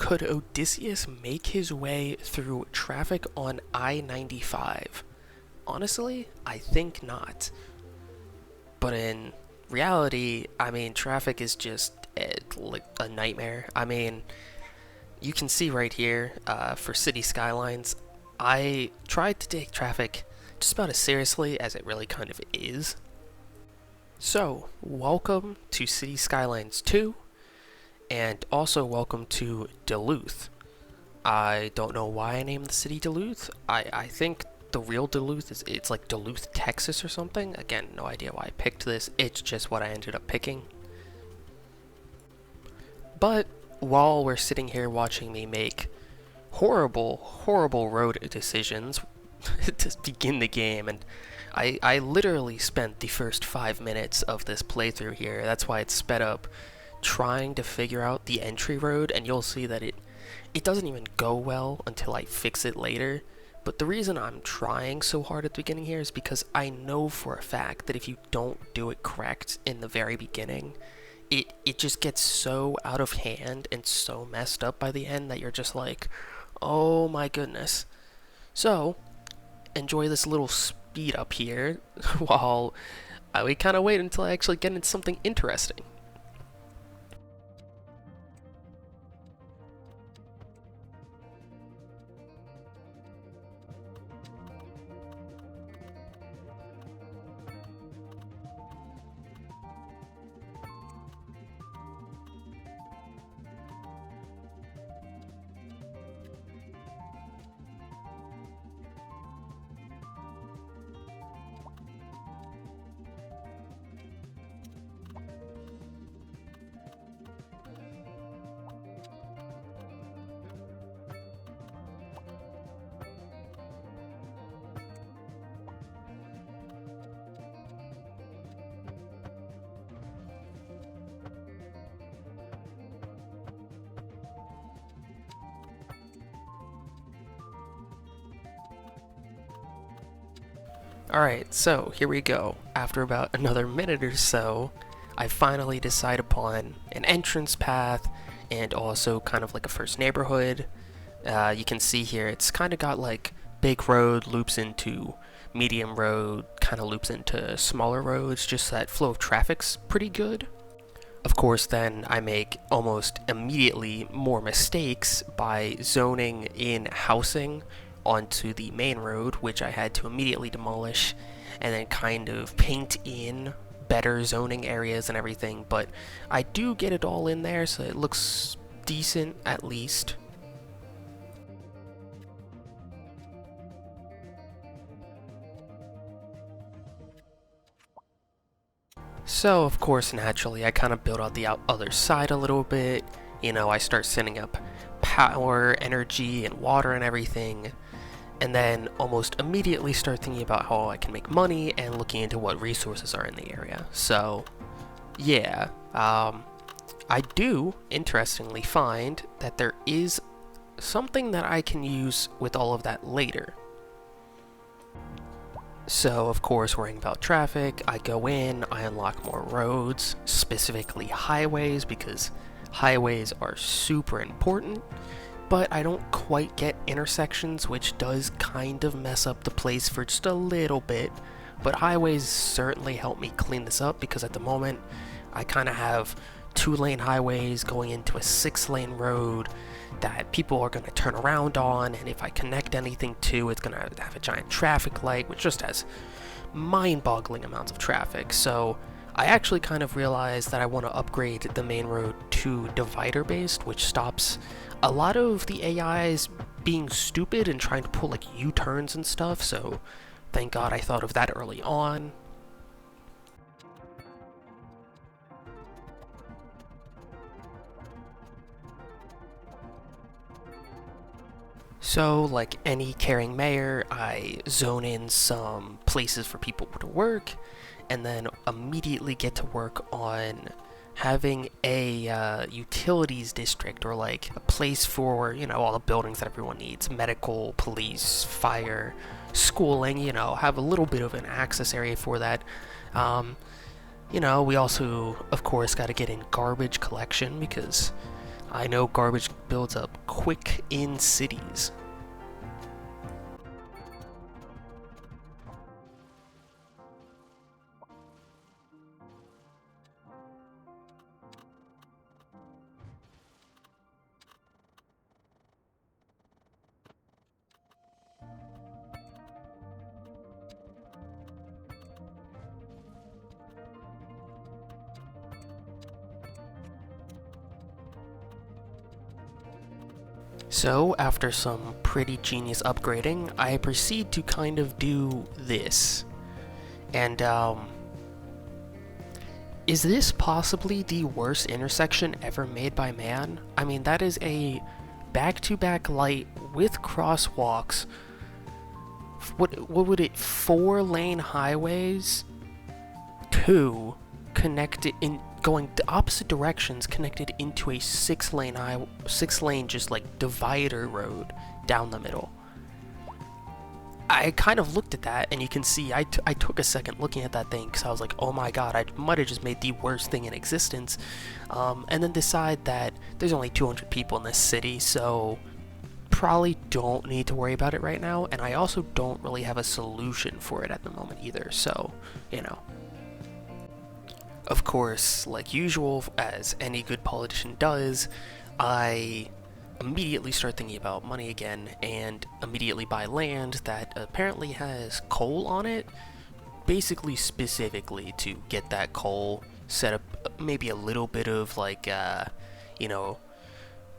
Could Odysseus make his way through traffic on I-95? Honestly, I think not. But in reality, I mean, traffic is just like a nightmare. I mean, you can see right here for City Skylines, I tried to take traffic just about as seriously as it really kind of is. So, welcome to Cities Skylines II, and also welcome to Deluth. I don't know why I named the city Deluth. I think the real Deluth it's like Deluth, Texas or something. Again, no idea why I picked this. It's just what I ended up picking. But while we're sitting here watching me make horrible, horrible road decisions to begin the game, and I literally spent the first 5 minutes of this playthrough here, that's why it's sped up, trying to figure out the entry road, and you'll see that it doesn't even go well until I fix it later. But the reason I'm trying so hard at the beginning here is because I know for a fact that if you don't do it correct in the very beginning, it just gets so out of hand and so messed up by the end that you're just like, oh my goodness. So, enjoy this little speed up here while we kind of wait until I actually get into something interesting. Alright, so here we go. After about another minute or so, I finally decide upon an entrance path and also kind of like a first neighborhood. You can see here it's kind of got like big road loops into medium road, kind of loops into smaller roads, just that flow of traffic's pretty good. Of course, then I make almost immediately more mistakes by zoning in housing onto the main road, which I had to immediately demolish and then kind of paint in better zoning areas and everything, but I do get it all in there, so it looks decent at least. So, of course, naturally, I kind of build out the other side a little bit. You know, I start setting up power, energy, and water and everything, and then almost immediately start thinking about how I can make money and looking into what resources are in the area. So, yeah, I do, interestingly, find that there is something that I can use with all of that later. So, of course, worrying about traffic, I go in, I unlock more roads, specifically highways, because highways are super important. But I don't quite get intersections, which does kind of mess up the place for just a little bit. But highways certainly help me clean this up, because at the moment I kind of have 2-lane highways going into a 6-lane road that people are going to turn around on, and if I connect anything to, it's going to have a giant traffic light, which just has mind-boggling amounts of traffic. So I actually kind of realized that I want to upgrade the main road to divider-based, which stops a lot of the AIs being stupid and trying to pull like U-turns and stuff, so thank God I thought of that early on. So, like any caring mayor, I zone in some places for people to work, and then immediately get to work on having a utilities district, or like a place for, you know, all the buildings that everyone needs, medical, police, fire, schooling, you know, have a little bit of an access area for that. You know, we also, of course, got to get in garbage collection, because I know garbage builds up quick in cities. So, after some pretty genius upgrading, I proceed to kind of do this. And, is this possibly the worst intersection ever made by man? I mean, that is a back-to-back light with crosswalks. What would it, 4-lane highways? Two connected in going the opposite directions, connected into a 6-lane just like divider road down the middle. I kind of looked at that, and you can see I took a second looking at that thing because I was like, oh my god, I might have just made the worst thing in existence, and then decide that there's only 200 people in this city, so probably don't need to worry about it right now, and I also don't really have a solution for it at the moment either, so, you know. Of course, like usual, as any good politician does, I immediately start thinking about money again and immediately buy land that apparently has coal on it, basically specifically to get that coal, set up maybe a little bit of like, you know,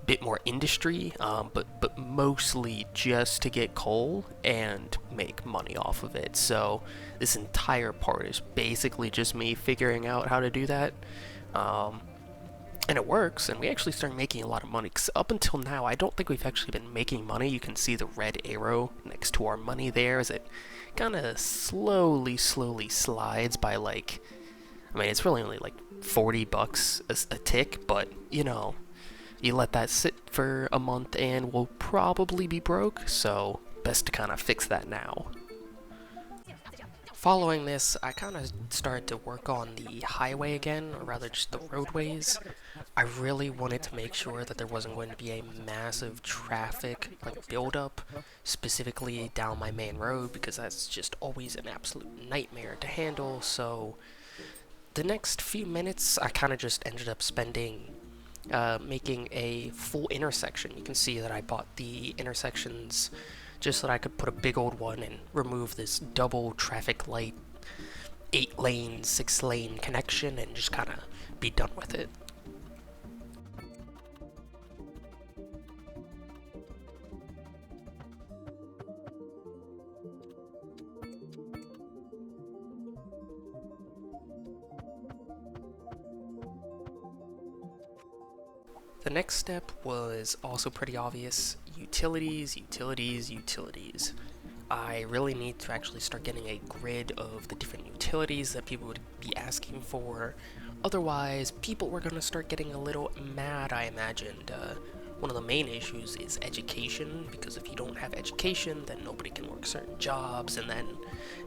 bit more industry, but mostly just to get coal and make money off of it. So this entire part is basically just me figuring out how to do that. And it works, and we actually start making a lot of money. 'Cause up until now, I don't think we've actually been making money. You can see the red arrow next to our money there as it kind of slowly slides by like, I mean, it's really only like 40 bucks a tick, but you know, you let that sit for a month and we'll probably be broke, so best to kind of fix that now. Following this, I kind of started to work on the highway again, or rather just the roadways. I really wanted to make sure that there wasn't going to be a massive traffic like buildup, specifically down my main road, because that's just always an absolute nightmare to handle. So the next few minutes, I kind of just ended up spending making a full intersection. You can see that I bought the intersections just so that I could put a big old one and remove this double traffic light 8-lane, 6-lane connection and just kind of be done with it. The next step was also pretty obvious: utilities, utilities, utilities. I really need to actually start getting a grid of the different utilities that people would be asking for. Otherwise, people were going to start getting a little mad, I imagined. One of the main issues is education, because if you don't have education, then nobody can work certain jobs, and then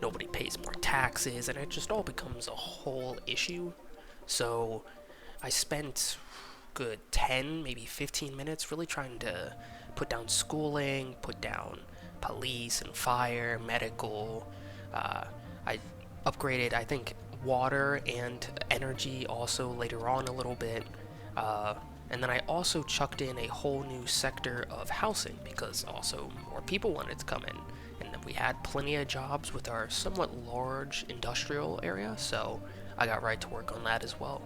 nobody pays more taxes, and it just all becomes a whole issue. So I spent good 10, maybe 15 minutes really trying to put down schooling, put down police and fire, medical. I upgraded, I think, water and energy also later on a little bit. And then I also chucked in a whole new sector of housing because also more people wanted to come in. And then we had plenty of jobs with our somewhat large industrial area, so I got right to work on that as well.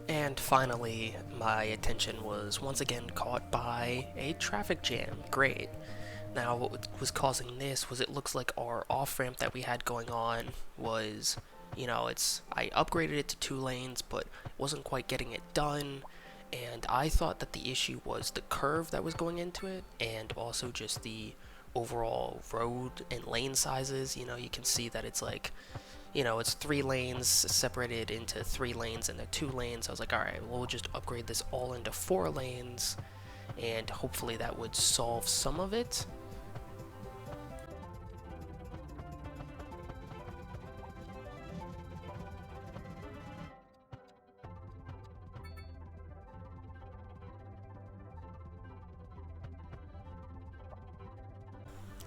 And finally, my attention was once again caught by a traffic jam. Great. Now, what was causing this was it looks like our off-ramp that we had going on was, you know, I upgraded it to 2 lanes, but wasn't quite getting it done, and I thought that the issue was the curve that was going into it, and also just the overall road and lane sizes. You know, you can see that it's like you know, it's 3 lanes separated into 3 lanes and the 2 lanes. I was like, alright, well, we'll just upgrade this all into 4 lanes, and hopefully that would solve some of it.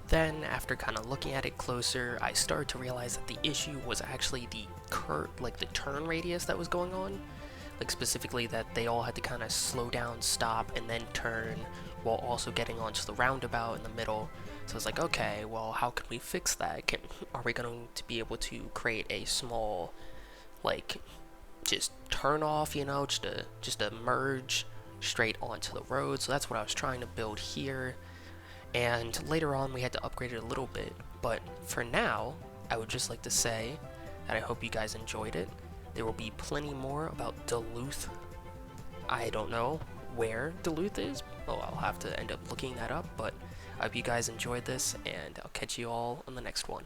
Then, after kind of looking at it closer, I started to realize that the issue was actually the the turn radius that was going on. Like specifically that they all had to kind of slow down, stop, and then turn while also getting onto the roundabout in the middle. So I was like, okay, well, how can we fix that? Are we going to be able to create a small, like, just turn off, you know, just a merge straight onto the road? So that's what I was trying to build here. And later on we had to upgrade it a little bit, but for now I would just like to say that I hope you guys enjoyed it. There will be plenty more about Deluth. I don't know where Deluth is. Oh, I'll have to end up looking that up, but I hope you guys enjoyed this, and I'll catch you all on the next one.